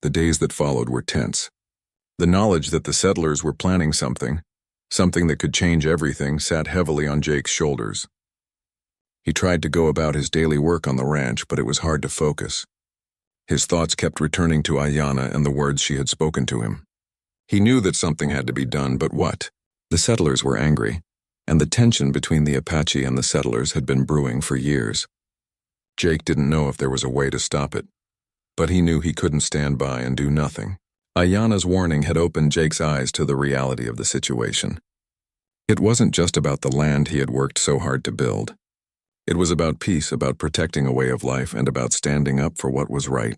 The days that followed were tense. The knowledge that the settlers were planning something that could change everything, sat heavily on Jake's shoulders. He tried to go about his daily work on the ranch, but it was hard to focus. His thoughts kept returning to Ayanna and the words she had spoken to him. He knew that something had to be done, but what? The settlers were angry, and the tension between the Apache and the settlers had been brewing for years. Jake didn't know if there was a way to stop it, but he knew he couldn't stand by and do nothing. Ayanna's warning had opened Jake's eyes to the reality of the situation. It wasn't just about the land he had worked so hard to build. It was about peace, about protecting a way of life, and about standing up for what was right.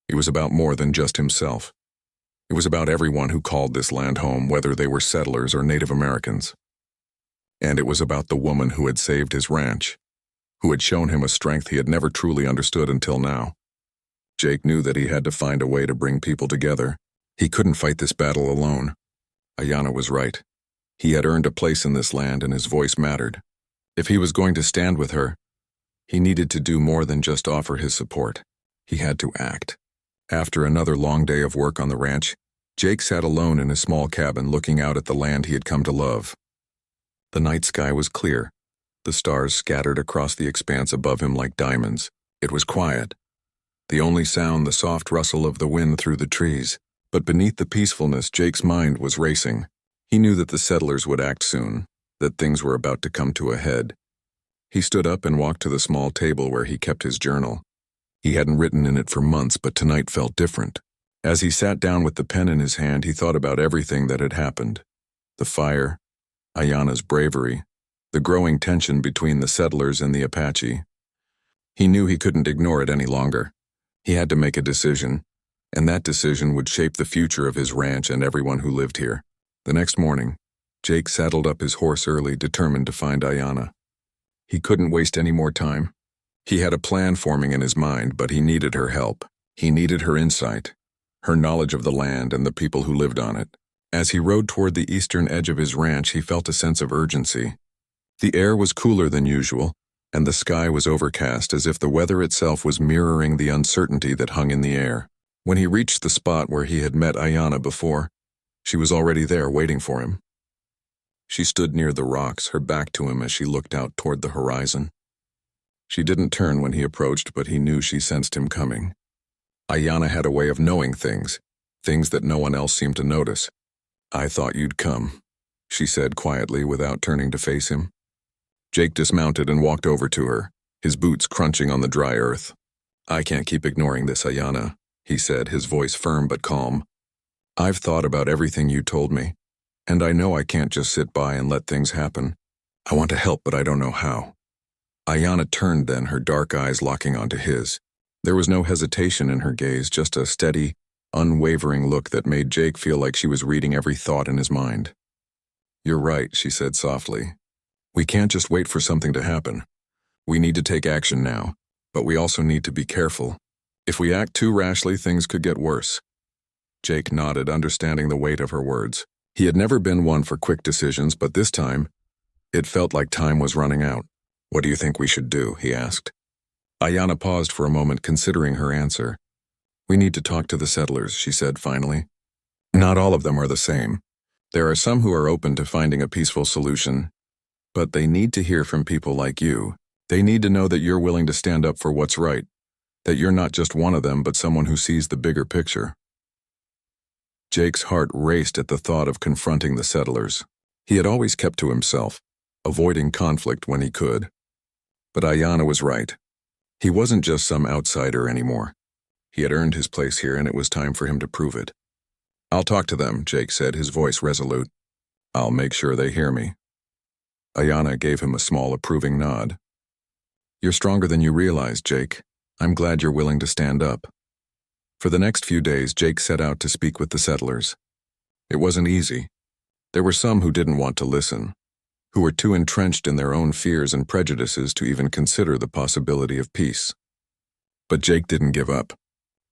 It was about more than just himself. It was about everyone who called this land home, whether they were settlers or Native Americans. And it was about the woman who had saved his ranch, who had shown him a strength he had never truly understood until now. Jake knew that he had to find a way to bring people together. He couldn't fight this battle alone. Ayanna was right. He had earned a place in this land, and his voice mattered. If he was going to stand with her, he needed to do more than just offer his support. He had to act. After another long day of work on the ranch, Jake sat alone in his small cabin looking out at the land he had come to love. The night sky was clear, the stars scattered across the expanse above him like diamonds. It was quiet. The only sound the soft rustle of the wind through the trees. But beneath the peacefulness, Jake's mind was racing. He knew that the settlers would act soon, that things were about to come to a head. He stood up and walked to the small table where he kept his journal. He hadn't written in it for months, but tonight felt different. As he sat down with the pen in his hand, he thought about everything that had happened. The fire, Ayanna's bravery, the growing tension between the settlers and the Apache. He knew he couldn't ignore it any longer. He had to make a decision, and that decision would shape the future of his ranch and everyone who lived here. The next morning, Jake saddled up his horse early, determined to find Ayanna. He couldn't waste any more time. He had a plan forming in his mind, but he needed her help. He needed her insight, her knowledge of the land and the people who lived on it. As he rode toward the eastern edge of his ranch, he felt a sense of urgency. The air was cooler than usual, and the sky was overcast, as if the weather itself was mirroring the uncertainty that hung in the air. When he reached the spot where he had met Ayanna before, she was already there waiting for him. She stood near the rocks, her back to him as she looked out toward the horizon. She didn't turn when he approached, but he knew she sensed him coming. Ayanna had a way of knowing things that no one else seemed to notice. "I thought you'd come," she said quietly without turning to face him. Jake dismounted and walked over to her, his boots crunching on the dry earth. "I can't keep ignoring this, Ayanna," he said, his voice firm but calm. "I've thought about everything you told me, and I know I can't just sit by and let things happen. I want to help, but I don't know how." Ayanna turned then, her dark eyes locking onto his. There was no hesitation in her gaze, just a steady, unwavering look that made Jake feel like she was reading every thought in his mind. "You're right," she said softly. "We can't just wait for something to happen. We need to take action now, but we also need to be careful. If we act too rashly, things could get worse." Jake nodded, understanding the weight of her words. He had never been one for quick decisions, but this time, it felt like time was running out. "What do you think we should do?" he asked. Ayanna paused for a moment, considering her answer. "We need to talk to the settlers," she said finally. "Not all of them are the same. There are some who are open to finding a peaceful solution, but they need to hear from people like you. They need to know that you're willing to stand up for what's right, that you're not just one of them, but someone who sees the bigger picture." Jake's heart raced at the thought of confronting the settlers. He had always kept to himself, avoiding conflict when he could. But Ayanna was right. He wasn't just some outsider anymore. He had earned his place here, and it was time for him to prove it. "I'll talk to them," Jake said, his voice resolute. "I'll make sure they hear me." Ayanna gave him a small approving nod. "You're stronger than you realize, Jake. I'm glad you're willing to stand up." For the next few days, Jake set out to speak with the settlers. It wasn't easy. There were some who didn't want to listen, who were too entrenched in their own fears and prejudices to even consider the possibility of peace. But Jake didn't give up.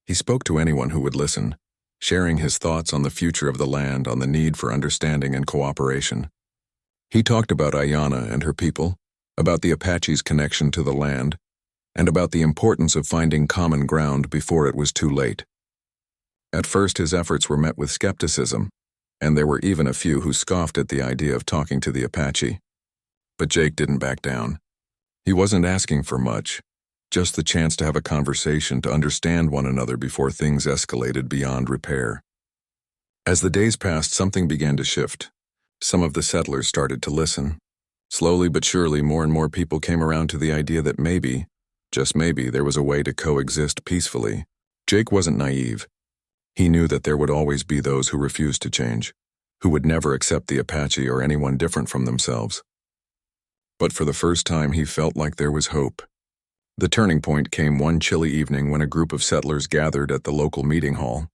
He spoke to anyone who would listen, sharing his thoughts on the future of the land, on the need for understanding and cooperation. He talked about Ayanna and her people, about the Apache's connection to the land, and about the importance of finding common ground before it was too late. At first his efforts were met with skepticism, and there were even a few who scoffed at the idea of talking to the Apache. But Jake didn't back down. He wasn't asking for much, just the chance to have a conversation to understand one another before things escalated beyond repair. As the days passed, something began to shift. Some of the settlers started to listen. Slowly but surely, more and more people came around to the idea that maybe, just maybe, there was a way to coexist peacefully. Jake wasn't naive. He knew that there would always be those who refused to change, who would never accept the Apache or anyone different from themselves. But for the first time, he felt like there was hope. The turning point came one chilly evening when a group of settlers gathered at the local meeting hall.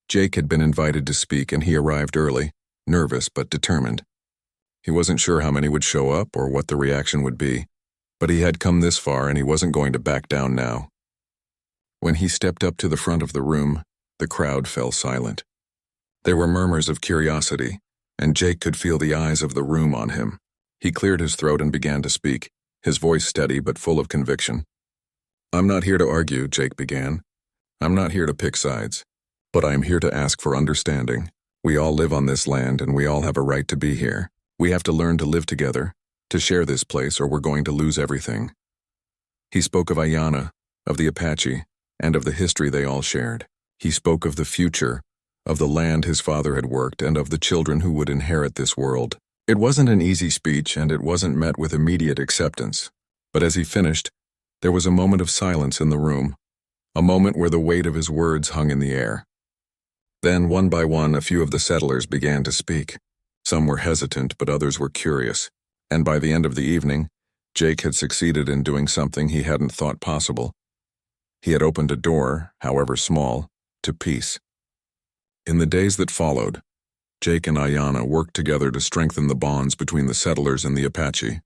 Jake had been invited to speak, and he arrived early, nervous but determined. He wasn't sure how many would show up or what the reaction would be, but he had come this far and he wasn't going to back down now. When he stepped up to the front of the room, the crowd fell silent. There were murmurs of curiosity, and Jake could feel the eyes of the room on him. He cleared his throat and began to speak, his voice steady but full of conviction. "I'm not here to argue," Jake began. "I'm not here to pick sides, but I am here to ask for understanding. We all live on this land and we all have a right to be here. We have to learn to live together, to share this place, or we're going to lose everything." He spoke of Ayanna, of the Apache, and of the history they all shared. He spoke of the future, of the land his father had worked, and of the children who would inherit this world. It wasn't an easy speech, and it wasn't met with immediate acceptance. But as he finished, there was a moment of silence in the room, a moment where the weight of his words hung in the air. Then, one by one, a few of the settlers began to speak. Some were hesitant, but others were curious, and by the end of the evening, Jake had succeeded in doing something he hadn't thought possible. He had opened a door, however small, to peace. In the days that followed, Jake and Ayanna worked together to strengthen the bonds between the settlers and the Apache.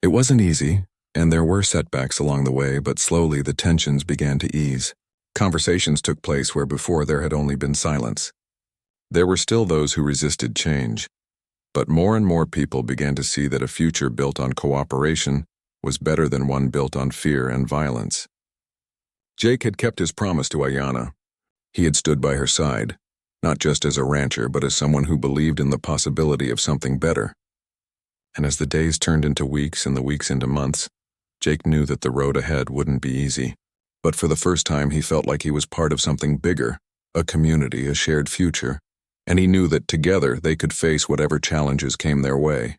It wasn't easy, and there were setbacks along the way, but slowly the tensions began to ease. Conversations took place where before there had only been silence. There were still those who resisted change, but more and more people began to see that a future built on cooperation was better than one built on fear and violence. Jake had kept his promise to Ayanna. He had stood by her side, not just as a rancher, but as someone who believed in the possibility of something better. And as the days turned into weeks and the weeks into months, Jake knew that the road ahead wouldn't be easy. But for the first time, he felt like he was part of something bigger, a community, a shared future. And he knew that together they could face whatever challenges came their way.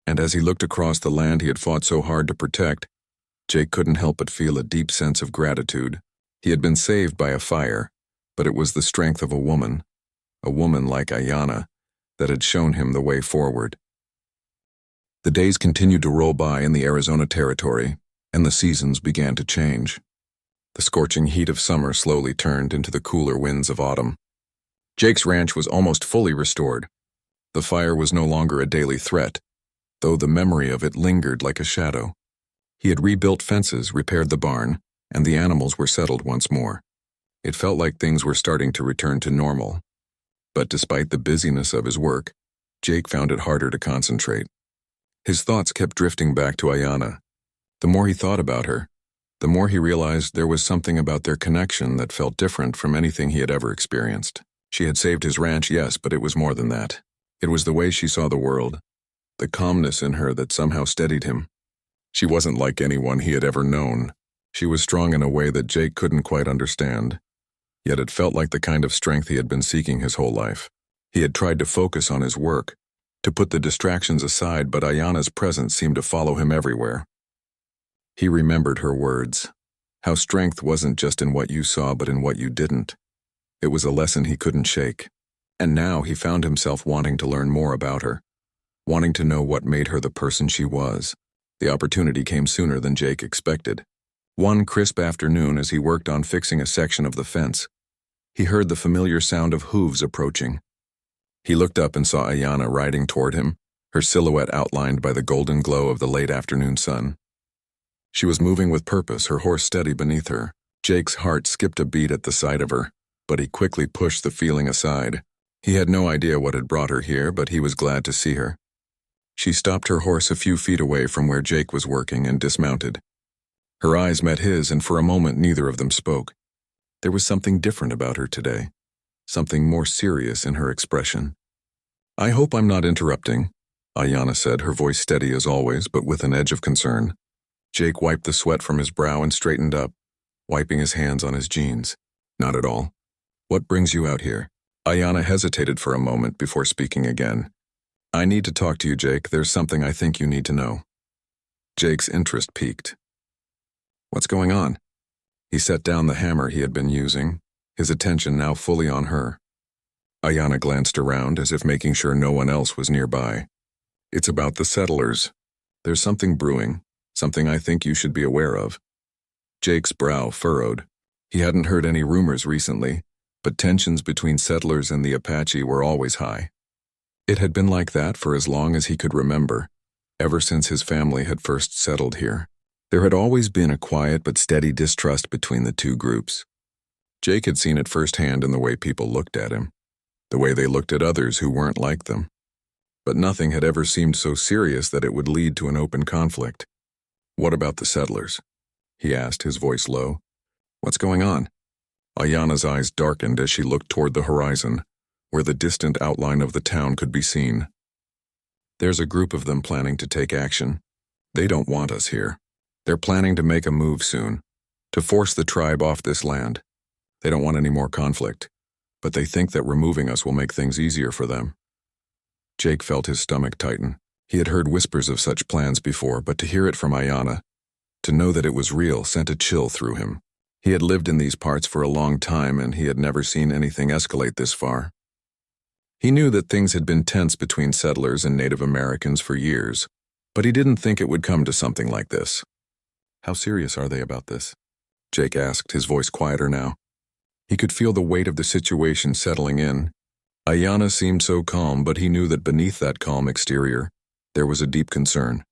And as he looked across the land he had fought so hard to protect, Jake couldn't help but feel a deep sense of gratitude. He had been saved by a fire, but it was the strength of a woman like Ayanna, that had shown him the way forward. The days continued to roll by in the Arizona territory, and the seasons began to change. The scorching heat of summer slowly turned into the cooler winds of autumn. Jake's ranch was almost fully restored. The fire was no longer a daily threat, though the memory of it lingered like a shadow. He had rebuilt fences, repaired the barn, and the animals were settled once more. It felt like things were starting to return to normal. But despite the busyness of his work, Jake found it harder to concentrate. His thoughts kept drifting back to Ayanna. The more he thought about her, the more he realized there was something about their connection that felt different from anything he had ever experienced. She had saved his ranch, yes, but it was more than that. It was the way she saw the world, the calmness in her that somehow steadied him. She wasn't like anyone he had ever known. She was strong in a way that Jake couldn't quite understand. Yet it felt like the kind of strength he had been seeking his whole life. He had tried to focus on his work, to put the distractions aside, but Ayanna's presence seemed to follow him everywhere. He remembered her words, how strength wasn't just in what you saw but in what you didn't. It was a lesson he couldn't shake. And now he found himself wanting to learn more about her, wanting to know what made her the person she was. The opportunity came sooner than Jake expected. One crisp afternoon, as he worked on fixing a section of the fence, he heard the familiar sound of hooves approaching. He looked up and saw Ayanna riding toward him, her silhouette outlined by the golden glow of the late afternoon sun. She was moving with purpose, her horse steady beneath her. Jake's heart skipped a beat at the sight of her, but he quickly pushed the feeling aside. He had no idea what had brought her here, but he was glad to see her. She stopped her horse a few feet away from where Jake was working and dismounted. Her eyes met his, and for a moment neither of them spoke. There was something different about her today, something more serious in her expression. "I hope I'm not interrupting," Ayanna said, her voice steady as always, but with an edge of concern. Jake wiped the sweat from his brow and straightened up, wiping his hands on his jeans. "Not at all. What brings you out here?" Ayanna hesitated for a moment before speaking again. "I need to talk to you, Jake. There's something I think you need to know." Jake's interest piqued. "What's going on?" He set down the hammer he had been using, his attention now fully on her. Ayanna glanced around as if making sure no one else was nearby. "It's about the settlers. There's something brewing, something I think you should be aware of." Jake's brow furrowed. He hadn't heard any rumors recently, but tensions between settlers and the Apache were always high. It had been like that for as long as he could remember, ever since his family had first settled here. There had always been a quiet but steady distrust between the two groups. Jake had seen it firsthand in the way people looked at him, the way they looked at others who weren't like them. But nothing had ever seemed so serious that it would lead to an open conflict. "What about the settlers?" he asked, his voice low. "What's going on?" Ayanna's eyes darkened as she looked toward the horizon, where the distant outline of the town could be seen. "There's a group of them planning to take action. They don't want us here. They're planning to make a move soon, to force the tribe off this land. They don't want any more conflict, but they think that removing us will make things easier for them." Jake felt his stomach tighten. He had heard whispers of such plans before, but to hear it from Ayanna, to know that it was real, sent a chill through him. He had lived in these parts for a long time, and he had never seen anything escalate this far. He knew that things had been tense between settlers and Native Americans for years, but he didn't think it would come to something like this. "How serious are they about this?" Jake asked, his voice quieter now. He could feel the weight of the situation settling in. Ayanna seemed so calm, but he knew that beneath that calm exterior, there was a deep concern.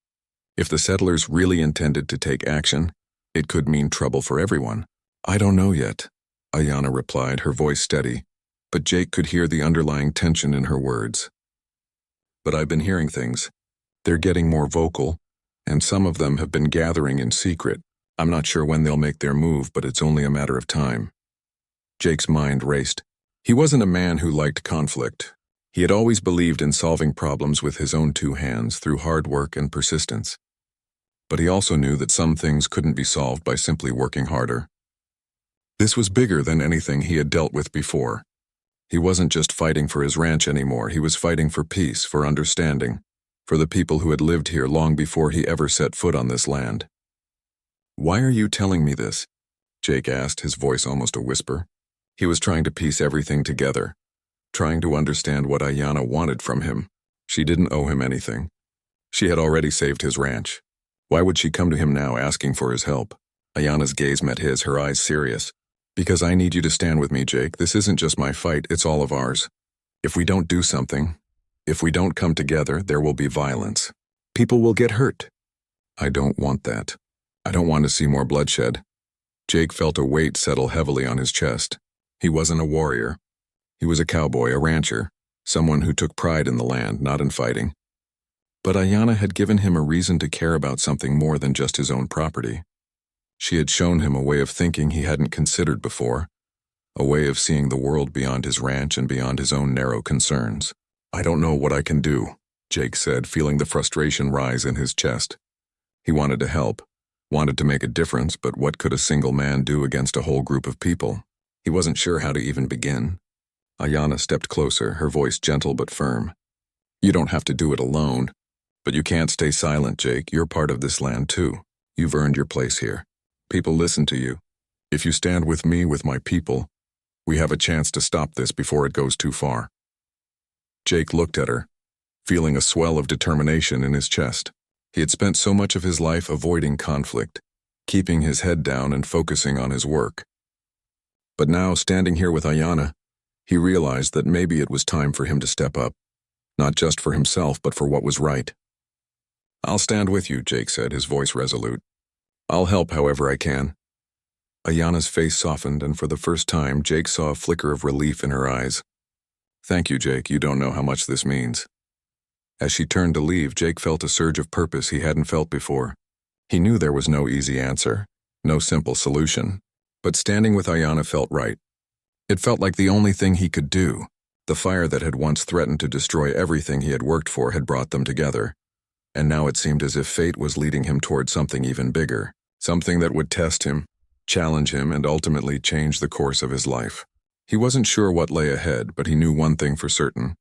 If the settlers really intended to take action, it could mean trouble for everyone. "I don't know yet," Ayanna replied, her voice steady, but Jake could hear the underlying tension in her words. "But I've been hearing things. They're getting more vocal, and some of them have been gathering in secret. I'm not sure when they'll make their move, but it's only a matter of time." Jake's mind raced. He wasn't a man who liked conflict. He had always believed in solving problems with his own two hands through hard work and persistence. But he also knew that some things couldn't be solved by simply working harder. This was bigger than anything he had dealt with before. He wasn't just fighting for his ranch anymore, he was fighting for peace, for understanding, for the people who had lived here long before he ever set foot on this land. "Why are you telling me this?" Jake asked, his voice almost a whisper. He was trying to piece everything together, trying to understand what Ayanna wanted from him. She didn't owe him anything. She had already saved his ranch. Why would she come to him now asking for his help? Ayanna's gaze met his, her eyes serious. "Because I need you to stand with me, Jake. This isn't just my fight, it's all of ours. If we don't do something, if we don't come together, there will be violence. People will get hurt. I don't want that. I don't want to see more bloodshed." Jake felt a weight settle heavily on his chest. He wasn't a warrior. He was a cowboy, a rancher, someone who took pride in the land, not in fighting. But Ayanna had given him a reason to care about something more than just his own property. She had shown him a way of thinking he hadn't considered before, a way of seeing the world beyond his ranch and beyond his own narrow concerns. "I don't know what I can do," Jake said, feeling the frustration rise in his chest. He wanted to help, wanted to make a difference, but what could a single man do against a whole group of people? He wasn't sure how to even begin. Ayanna stepped closer, her voice gentle but firm. "You don't have to do it alone, but you can't stay silent, Jake. You're part of this land too. You've earned your place here. People listen to you. If you stand with me, with my people, we have a chance to stop this before it goes too far." Jake looked at her, feeling a swell of determination in his chest. He had spent so much of his life avoiding conflict, keeping his head down and focusing on his work. But now, standing here with Ayanna, he realized that maybe it was time for him to step up, not just for himself, but for what was right. "I'll stand with you," Jake said, his voice resolute. "I'll help however I can." Ayanna's face softened, and for the first time, Jake saw a flicker of relief in her eyes. "Thank you, Jake. You don't know how much this means." As she turned to leave, Jake felt a surge of purpose he hadn't felt before. He knew there was no easy answer, no simple solution, But standing with Ayanna felt right. It felt like the only thing he could do. The fire that had once threatened to destroy everything he had worked for had brought them together. And now it seemed as if fate was leading him toward something even bigger, something that would test him, challenge him, and ultimately change the course of his life. He wasn't sure what lay ahead, but he knew one thing for certain.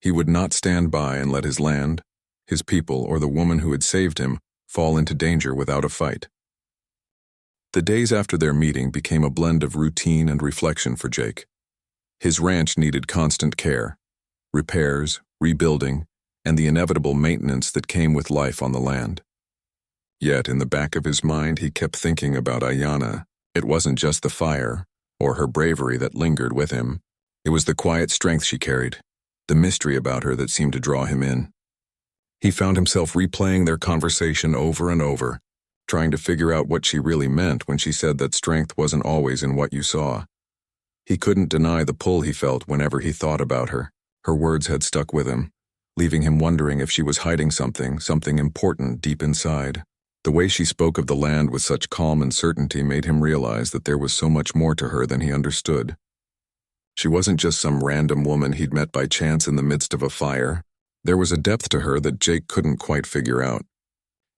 He would not stand by and let his land, his people, or the woman who had saved him fall into danger without a fight. The days after their meeting became a blend of routine and reflection for Jake. His ranch needed constant care, repairs, rebuilding, and the inevitable maintenance that came with life on the land. Yet, in the back of his mind, he kept thinking about Ayanna. It wasn't just the fire, or her bravery that lingered with him. It was the quiet strength she carried, the mystery about her that seemed to draw him in. He found himself replaying their conversation over and over, trying to figure out what she really meant when she said that strength wasn't always in what you saw. He couldn't deny the pull he felt whenever he thought about her. Her words had stuck with him, leaving him wondering if she was hiding something important deep inside. The way she spoke of the land with such calm and certainty made him realize that there was so much more to her than he understood. She wasn't just some random woman he'd met by chance in the midst of a fire. There was a depth to her that Jake couldn't quite figure out,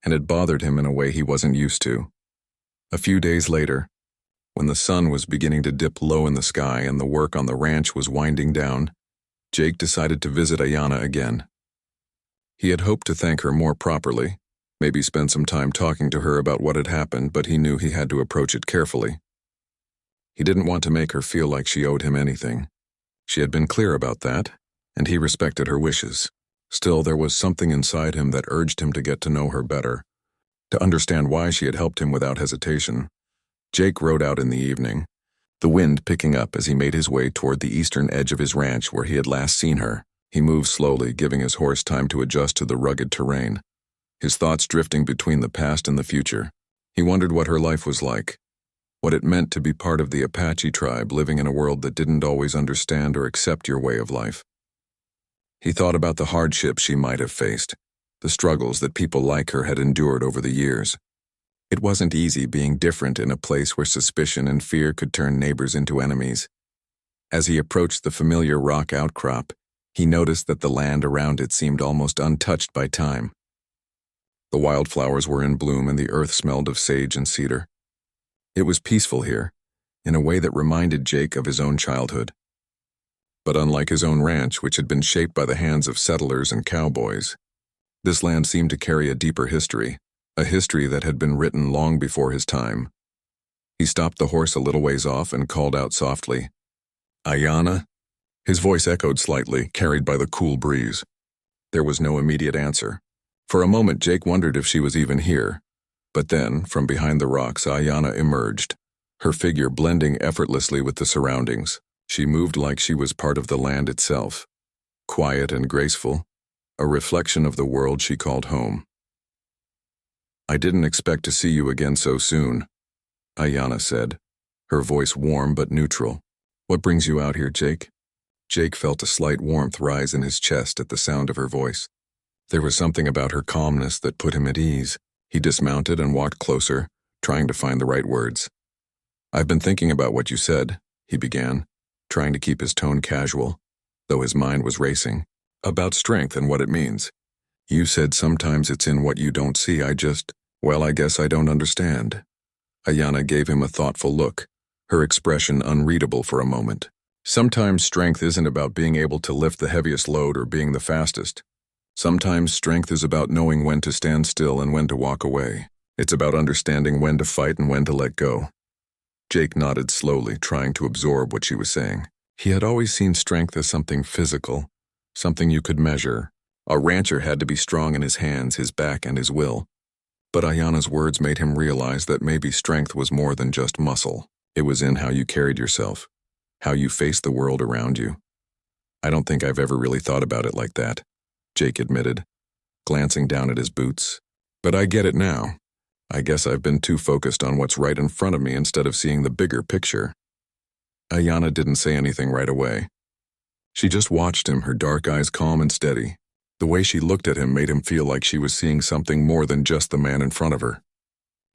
and it bothered him in a way he wasn't used to. A few days later, when the sun was beginning to dip low in the sky and the work on the ranch was winding down, Jake decided to visit Ayanna again. He had hoped to thank her more properly, maybe spend some time talking to her about what had happened, but he knew he had to approach it carefully. He didn't want to make her feel like she owed him anything. She had been clear about that, and he respected her wishes. Still, there was something inside him that urged him to get to know her better, to understand why she had helped him without hesitation. Jake rode out in the evening, the wind picking up as he made his way toward the eastern edge of his ranch where he had last seen her. He moved slowly, giving his horse time to adjust to the rugged terrain, his thoughts drifting between the past and the future. He wondered what her life was like, what it meant to be part of the Apache tribe living in a world that didn't always understand or accept your way of life. He thought about the hardships she might have faced, the struggles that people like her had endured over the years. It wasn't easy being different in a place where suspicion and fear could turn neighbors into enemies. As he approached the familiar rock outcrop, he noticed that the land around it seemed almost untouched by time. The wildflowers were in bloom and the earth smelled of sage and cedar. It was peaceful here, in a way that reminded Jake of his own childhood. But unlike his own ranch, which had been shaped by the hands of settlers and cowboys, this land seemed to carry a deeper history, a history that had been written long before his time. He stopped the horse a little ways off and called out softly, "Ayanna?" His voice echoed slightly, carried by the cool breeze. There was no immediate answer. For a moment, Jake wondered if she was even here. But then, from behind the rocks, Ayanna emerged, her figure blending effortlessly with the surroundings. She moved like she was part of the land itself, quiet and graceful, a reflection of the world she called home. "I didn't expect to see you again so soon," Ayanna said, her voice warm but neutral. "What brings you out here, Jake?" Jake felt a slight warmth rise in his chest at the sound of her voice. There was something about her calmness that put him at ease. He dismounted and walked closer, trying to find the right words. "I've been thinking about what you said," he began, trying to keep his tone casual, though his mind was racing, "about strength and what it means. You said sometimes it's in what you don't see. I guess I don't understand." Ayanna gave him a thoughtful look, her expression unreadable for a moment. "Sometimes strength isn't about being able to lift the heaviest load or being the fastest. Sometimes strength is about knowing when to stand still and when to walk away. It's about understanding when to fight and when to let go." Jake nodded slowly, trying to absorb what she was saying. He had always seen strength as something physical, something you could measure. A rancher had to be strong in his hands, his back, and his will. But Ayanna's words made him realize that maybe strength was more than just muscle. It was in how you carried yourself, how you faced the world around you. "I don't think I've ever really thought about it like that," Jake admitted, glancing down at his boots. "But I get it now. I guess I've been too focused on what's right in front of me instead of seeing the bigger picture." Ayanna didn't say anything right away. She just watched him, her dark eyes calm and steady. The way she looked at him made him feel like she was seeing something more than just the man in front of her.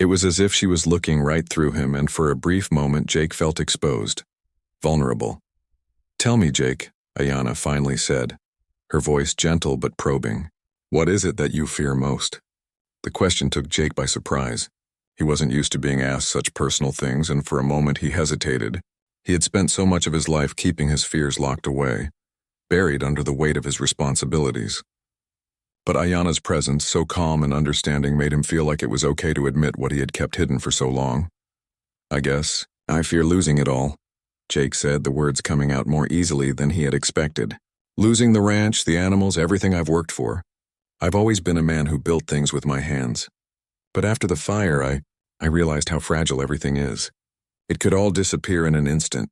It was as if she was looking right through him, and for a brief moment Jake felt exposed, vulnerable. "Tell me, Jake," Ayanna finally said, her voice gentle but probing. "What is it that you fear most?" The question took Jake by surprise. He wasn't used to being asked such personal things, and for a moment he hesitated. He had spent so much of his life keeping his fears locked away, buried under the weight of his responsibilities. But Ayanna's presence, so calm and understanding, made him feel like it was okay to admit what he had kept hidden for so long. I fear losing it all," Jake said, the words coming out more easily than he had expected. "Losing the ranch, the animals, everything I've worked for. I've always been a man who built things with my hands. But after the fire, I realized how fragile everything is. It could all disappear in an instant."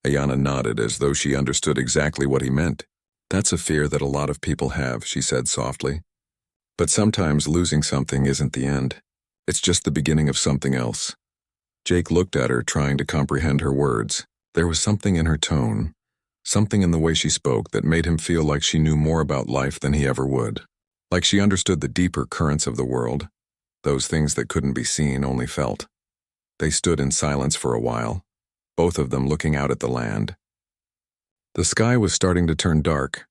Ayanna nodded as though she understood exactly what he meant. "That's a fear that a lot of people have," she said softly. "But sometimes losing something isn't the end. It's just the beginning of something else." Jake looked at her, trying to comprehend her words. There was something in her tone, something in the way she spoke, that made him feel like she knew more about life than he ever would. Like she understood the deeper currents of the world, those things that couldn't be seen, only felt. They stood in silence for a while, both of them looking out at the land. The sky was starting to turn dark,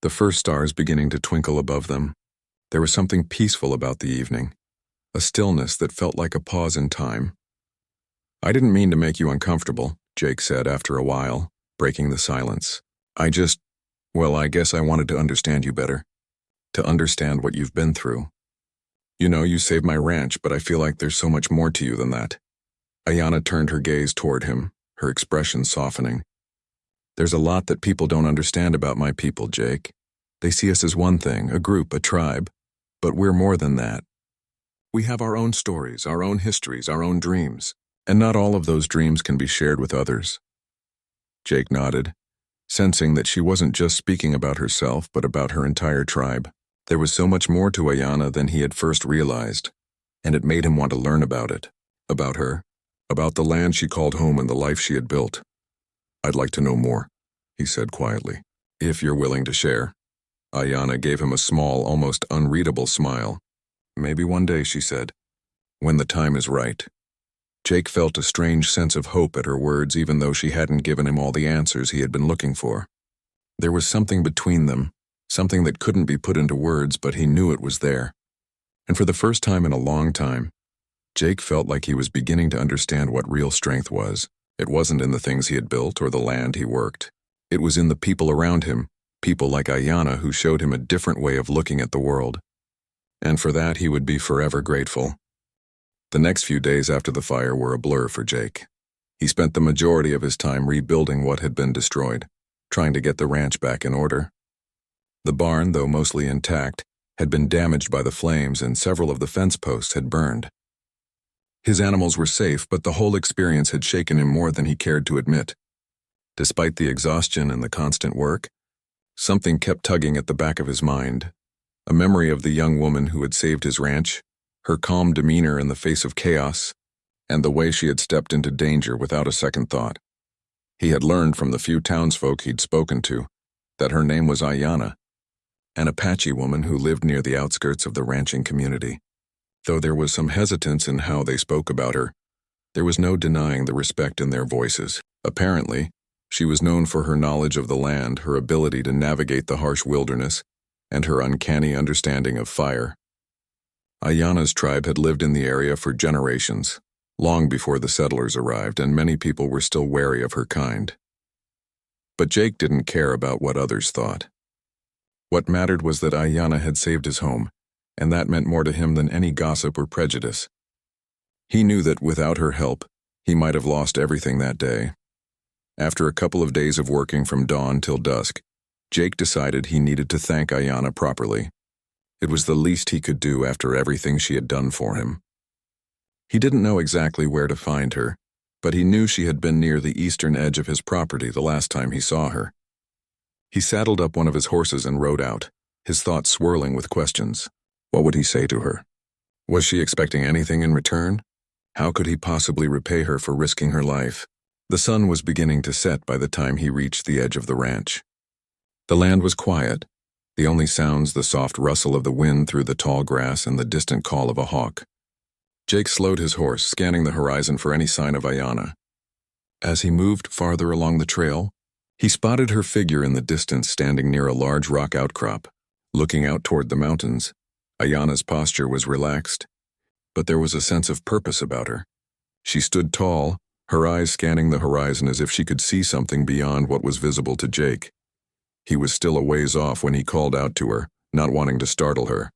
the first stars beginning to twinkle above them. There was something peaceful about the evening, a stillness that felt like a pause in time. "I didn't mean to make you uncomfortable," Jake said after a while, breaking the silence. I guess I wanted to understand you better. To understand what you've been through. You know, you saved my ranch, but I feel like there's so much more to you than that." Ayanna turned her gaze toward him, her expression softening. "There's a lot that people don't understand about my people, Jake. They see us as one thing, a group, a tribe. But we're more than that. We have our own stories, our own histories, our own dreams. And not all of those dreams can be shared with others." Jake nodded, sensing that she wasn't just speaking about herself, but about her entire tribe. There was so much more to Ayanna than he had first realized, and it made him want to learn about it. About her, about the land she called home and the life she had built. "I'd like to know more," he said quietly. "If you're willing to share." Ayanna gave him a small, almost unreadable smile. "Maybe one day," she said, "when the time is right." Jake felt a strange sense of hope at her words, even though she hadn't given him all the answers he had been looking for. There was something between them, something that couldn't be put into words, but he knew it was there. And for the first time in a long time, Jake felt like he was beginning to understand what real strength was. It wasn't in the things he had built or the land he worked. It was in the people around him, people like Ayanna who showed him a different way of looking at the world. And for that he would be forever grateful. The next few days after the fire were a blur for Jake. He spent the majority of his time rebuilding what had been destroyed, trying to get the ranch back in order. The barn, though mostly intact, had been damaged by the flames, and several of the fence posts had burned. His animals were safe, but the whole experience had shaken him more than he cared to admit. Despite the exhaustion and the constant work, something kept tugging at the back of his mind. A memory of the young woman who had saved his ranch, her calm demeanor in the face of chaos, and the way she had stepped into danger without a second thought. He had learned from the few townsfolk he'd spoken to that her name was Ayanna, an Apache woman who lived near the outskirts of the ranching community. Though there was some hesitance in how they spoke about her, there was no denying the respect in their voices. Apparently, she was known for her knowledge of the land, her ability to navigate the harsh wilderness, and her uncanny understanding of fire. Ayanna's tribe had lived in the area for generations, long before the settlers arrived, and many people were still wary of her kind. But Jake didn't care about what others thought. What mattered was that Ayanna had saved his home, and that meant more to him than any gossip or prejudice. He knew that without her help, he might have lost everything that day. After a couple of days of working from dawn till dusk, Jake decided he needed to thank Ayanna properly. It was the least he could do after everything she had done for him. He didn't know exactly where to find her, but he knew she had been near the eastern edge of his property the last time he saw her. He saddled up one of his horses and rode out, his thoughts swirling with questions. What would he say to her? Was she expecting anything in return? How could he possibly repay her for risking her life? The sun was beginning to set by the time he reached the edge of the ranch. The land was quiet, the only sounds the soft rustle of the wind through the tall grass and the distant call of a hawk. Jake slowed his horse, scanning the horizon for any sign of Ayana. As he moved farther along the trail, he spotted her figure in the distance standing near a large rock outcrop, looking out toward the mountains. Ayana's posture was relaxed, but there was a sense of purpose about her. She stood tall, her eyes scanning the horizon as if she could see something beyond what was visible to Jake. He was still a ways off when he called out to her, not wanting to startle her.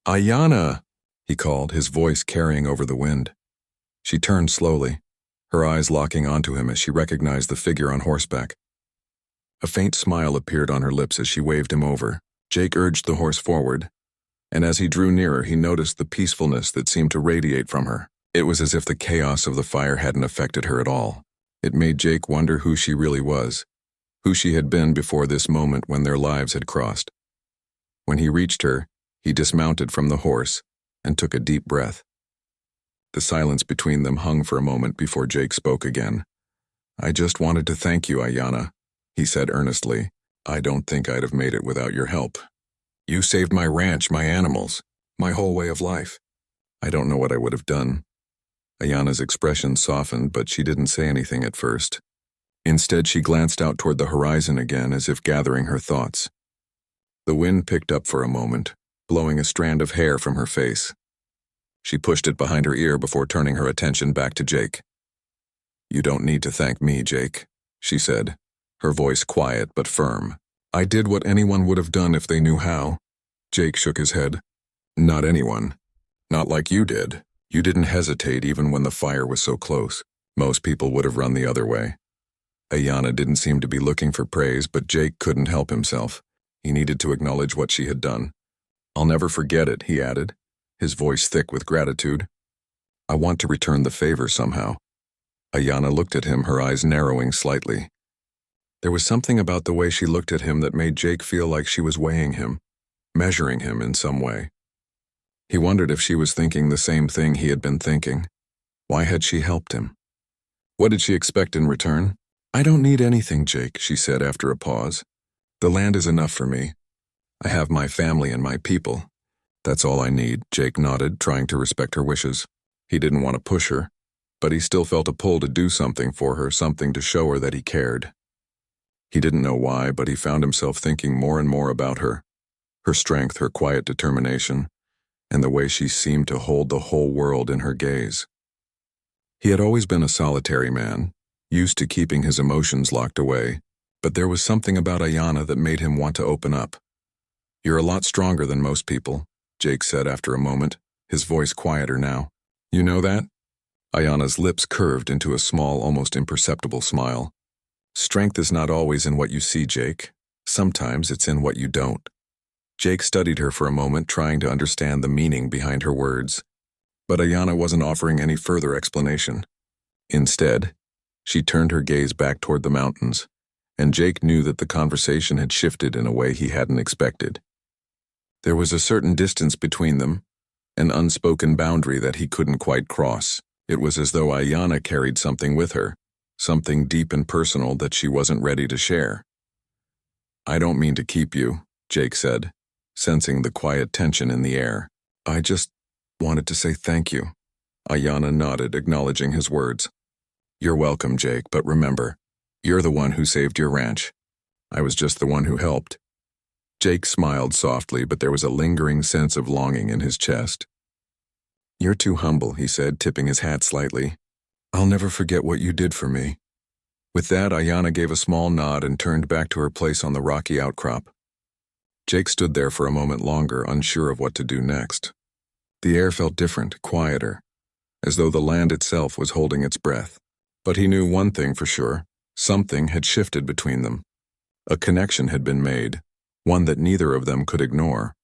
"Ayana!" he called, his voice carrying over the wind. She turned slowly, her eyes locking onto him as she recognized the figure on horseback. A faint smile appeared on her lips as she waved him over. Jake urged the horse forward, and as he drew nearer, he noticed the peacefulness that seemed to radiate from her. It was as if the chaos of the fire hadn't affected her at all. It made Jake wonder who she really was, who she had been before this moment when their lives had crossed. When he reached her, he dismounted from the horse and took a deep breath. The silence between them hung for a moment before Jake spoke again. "I just wanted to thank you, Ayana," he said earnestly. "I don't think I'd have made it without your help. You saved my ranch, my animals, my whole way of life. I don't know what I would have done." Ayana's expression softened, but she didn't say anything at first. Instead, she glanced out toward the horizon again as if gathering her thoughts. The wind picked up for a moment, blowing a strand of hair from her face. She pushed it behind her ear before turning her attention back to Jake. "You don't need to thank me, Jake," she said, her voice quiet but firm. "I did what anyone would have done if they knew how." Jake shook his head. "Not anyone. Not like you did. You didn't hesitate even when the fire was so close. Most people would have run the other way." Ayana didn't seem to be looking for praise, but Jake couldn't help himself. He needed to acknowledge what she had done. "I'll never forget it," he added, his voice thick with gratitude. "I want to return the favor somehow." Ayana looked at him, her eyes narrowing slightly. There was something about the way she looked at him that made Jake feel like she was weighing him, measuring him in some way. He wondered if she was thinking the same thing he had been thinking. Why had she helped him? What did she expect in return? "I don't need anything, Jake," she said after a pause. "The land is enough for me. I have my family and my people. That's all I need," Jake nodded, trying to respect her wishes. He didn't want to push her, but he still felt a pull to do something for her, something to show her that he cared. He didn't know why, but he found himself thinking more and more about her strength, her quiet determination, and the way she seemed to hold the whole world in her gaze. He had always been a solitary man, used to keeping his emotions locked away, but there was something about Ayana that made him want to open up. "You're a lot stronger than most people," Jake said after a moment, his voice quieter now. "You know that?" Ayana's lips curved into a small, almost imperceptible smile. "Strength is not always in what you see, Jake. Sometimes it's in what you don't." Jake studied her for a moment, trying to understand the meaning behind her words. But Ayana wasn't offering any further explanation. Instead, she turned her gaze back toward the mountains, and Jake knew that the conversation had shifted in a way he hadn't expected. There was a certain distance between them, an unspoken boundary that he couldn't quite cross. It was as though Ayana carried something with her, something deep and personal that she wasn't ready to share. "I don't mean to keep you," Jake said, sensing the quiet tension in the air. "I just wanted to say thank you." Ayana nodded, acknowledging his words. "You're welcome, Jake, but remember, you're the one who saved your ranch. I was just the one who helped." Jake smiled softly, but there was a lingering sense of longing in his chest. "You're too humble," he said, tipping his hat slightly. "I'll never forget what you did for me." With that, Ayana gave a small nod and turned back to her place on the rocky outcrop. Jake stood there for a moment longer, unsure of what to do next. The air felt different, quieter, as though the land itself was holding its breath. But he knew one thing for sure: something had shifted between them. A connection had been made, one that neither of them could ignore.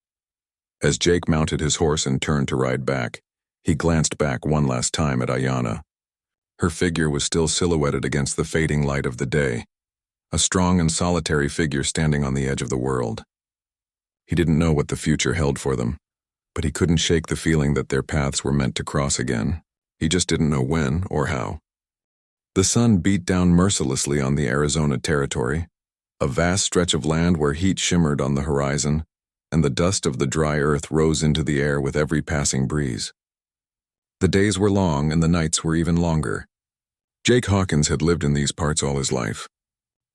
As Jake mounted his horse and turned to ride back, he glanced back one last time at Ayana. Her figure was still silhouetted against the fading light of the day, a strong and solitary figure standing on the edge of the world. He didn't know what the future held for them, but he couldn't shake the feeling that their paths were meant to cross again. He just didn't know when or how. The sun beat down mercilessly on the Arizona territory, a vast stretch of land where heat shimmered on the horizon, and the dust of the dry earth rose into the air with every passing breeze. The days were long and the nights were even longer. Jake Hawkins had lived in these parts all his life.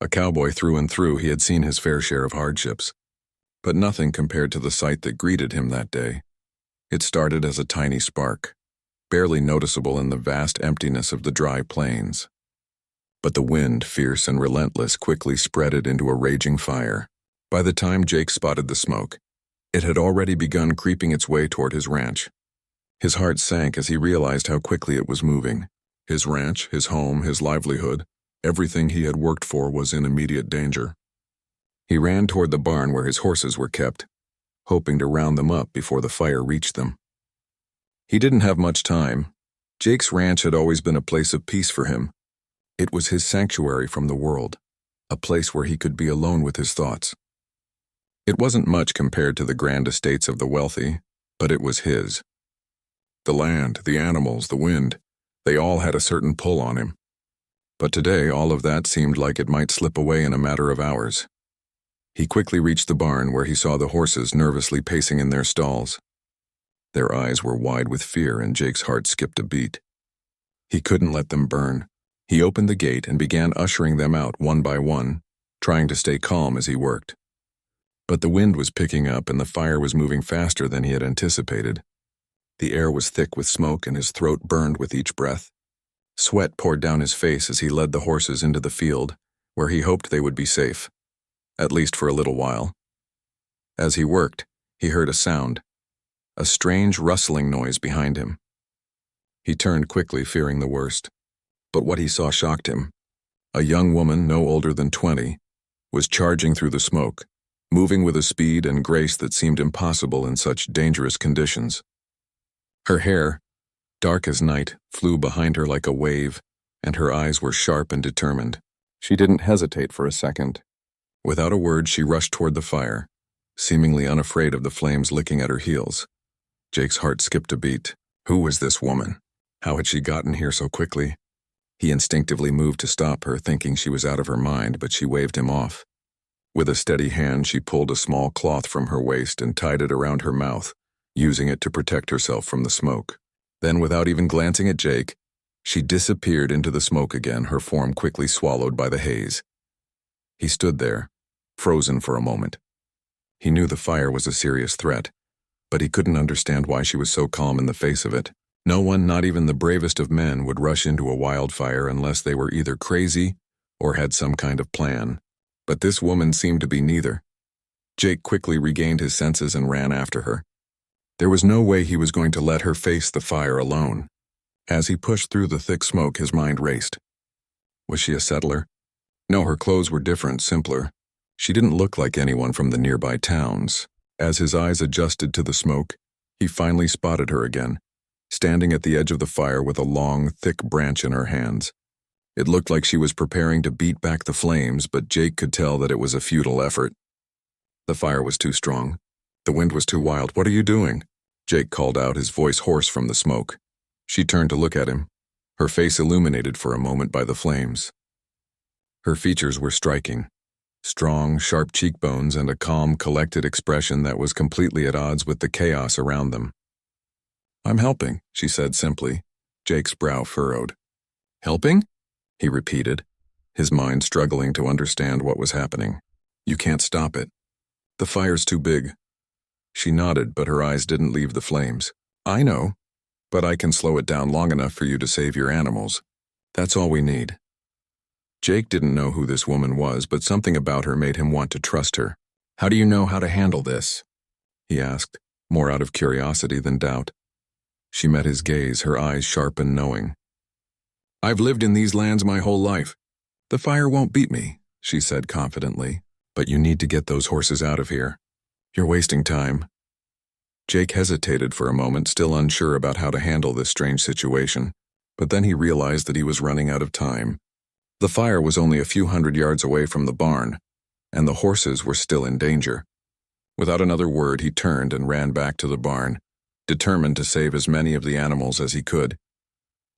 A cowboy through and through, he had seen his fair share of hardships. But nothing compared to the sight that greeted him that day. It started as a tiny spark, barely noticeable in the vast emptiness of the dry plains. But the wind, fierce and relentless, quickly spread it into a raging fire. By the time Jake spotted the smoke, it had already begun creeping its way toward his ranch. His heart sank as he realized how quickly it was moving. His ranch, his home, his livelihood, everything he had worked for was in immediate danger. He ran toward the barn where his horses were kept, hoping to round them up before the fire reached them. He didn't have much time. Jake's ranch had always been a place of peace for him. It was his sanctuary from the world, a place where he could be alone with his thoughts. It wasn't much compared to the grand estates of the wealthy, but it was his. The land, the animals, the wind, they all had a certain pull on him. But today all of that seemed like it might slip away in a matter of hours. He quickly reached the barn where he saw the horses nervously pacing in their stalls. Their eyes were wide with fear and Jake's heart skipped a beat. He couldn't let them burn. He opened the gate and began ushering them out one by one, trying to stay calm as he worked. But the wind was picking up and the fire was moving faster than he had anticipated. The air was thick with smoke and his throat burned with each breath. Sweat poured down his face as he led the horses into the field, where he hoped they would be safe, at least for a little while. As he worked, he heard a sound, a strange rustling noise behind him. He turned quickly, fearing the worst. But what he saw shocked him. A young woman, no older than 20, was charging through the smoke, moving with a speed and grace that seemed impossible in such dangerous conditions. Her hair, dark as night, flew behind her like a wave, and her eyes were sharp and determined. She didn't hesitate for a second. Without a word, she rushed toward the fire, seemingly unafraid of the flames licking at her heels. Jake's heart skipped a beat. Who was this woman? How had she gotten here so quickly? He instinctively moved to stop her, thinking she was out of her mind, but she waved him off. With a steady hand, she pulled a small cloth from her waist and tied it around her mouth, using it to protect herself from the smoke. Then, without even glancing at Jake, she disappeared into the smoke again, her form quickly swallowed by the haze. He stood there, frozen for a moment. He knew the fire was a serious threat, but he couldn't understand why she was so calm in the face of it. No one, not even the bravest of men, would rush into a wildfire unless they were either crazy or had some kind of plan. But this woman seemed to be neither. Jake quickly regained his senses and ran after her. There was no way he was going to let her face the fire alone. As he pushed through the thick smoke, his mind raced. Was she a settler? No, her clothes were different, simpler. She didn't look like anyone from the nearby towns. As his eyes adjusted to the smoke, he finally spotted her again, standing at the edge of the fire with a long, thick branch in her hands. It looked like she was preparing to beat back the flames, but Jake could tell that it was a futile effort. The fire was too strong. The wind was too wild. "What are you doing?" Jake called out, his voice hoarse from the smoke. She turned to look at him, her face illuminated for a moment by the flames. Her features were striking. Strong, sharp cheekbones and a calm, collected expression that was completely at odds with the chaos around them. "I'm helping," she said simply. Jake's brow furrowed. "Helping?" he repeated, his mind struggling to understand what was happening. "You can't stop it. The fire's too big." She nodded, but her eyes didn't leave the flames. "I know, but I can slow it down long enough for you to save your animals. That's all we need." Jake didn't know who this woman was, but something about her made him want to trust her. "How do you know how to handle this?" he asked, more out of curiosity than doubt. She met his gaze, her eyes sharp and knowing. "I've lived in these lands my whole life. The fire won't beat me," she said confidently. "But you need to get those horses out of here. You're wasting time." Jake hesitated for a moment, still unsure about how to handle this strange situation, but then he realized that he was running out of time. The fire was only a few hundred yards away from the barn, and the horses were still in danger. Without another word, he turned and ran back to the barn, determined to save as many of the animals as he could.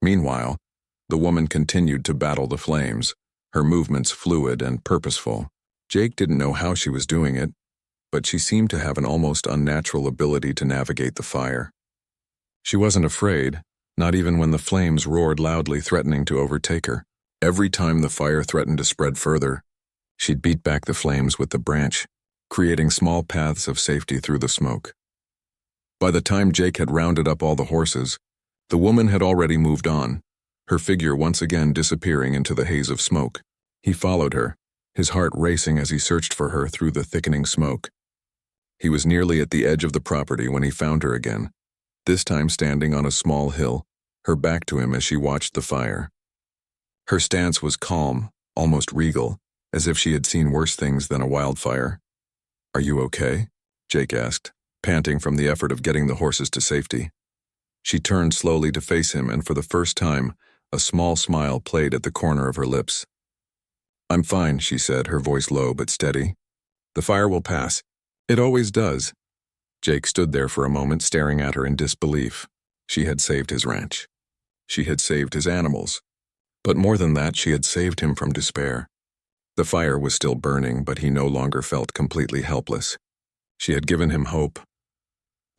Meanwhile, the woman continued to battle the flames, her movements fluid and purposeful. Jake didn't know how she was doing it, but she seemed to have an almost unnatural ability to navigate the fire. She wasn't afraid, not even when the flames roared loudly, threatening to overtake her. Every time the fire threatened to spread further, she'd beat back the flames with the branch, creating small paths of safety through the smoke. By the time Jake had rounded up all the horses, the woman had already moved on, her figure once again disappearing into the haze of smoke. He followed her, his heart racing as he searched for her through the thickening smoke. He was nearly at the edge of the property when he found her again, this time standing on a small hill, her back to him as she watched the fire. Her stance was calm, almost regal, as if she had seen worse things than a wildfire. "Are you okay?" Jake asked, panting from the effort of getting the horses to safety. She turned slowly to face him, and for the first time, a small smile played at the corner of her lips. "I'm fine," she said, her voice low but steady. "The fire will pass. It always does." Jake stood there for a moment, staring at her in disbelief. She had saved his ranch. She had saved his animals. But more than that, she had saved him from despair. The fire was still burning, but he no longer felt completely helpless. She had given him hope.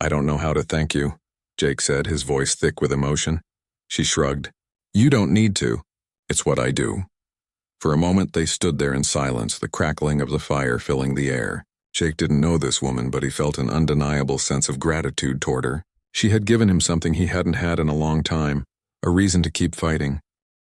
"I don't know how to thank you," Jake said, his voice thick with emotion. She shrugged. "You don't need to. It's what I do." For a moment they stood there in silence, the crackling of the fire filling the air. Jake didn't know this woman, but he felt an undeniable sense of gratitude toward her. She had given him something he hadn't had in a long time, a reason to keep fighting.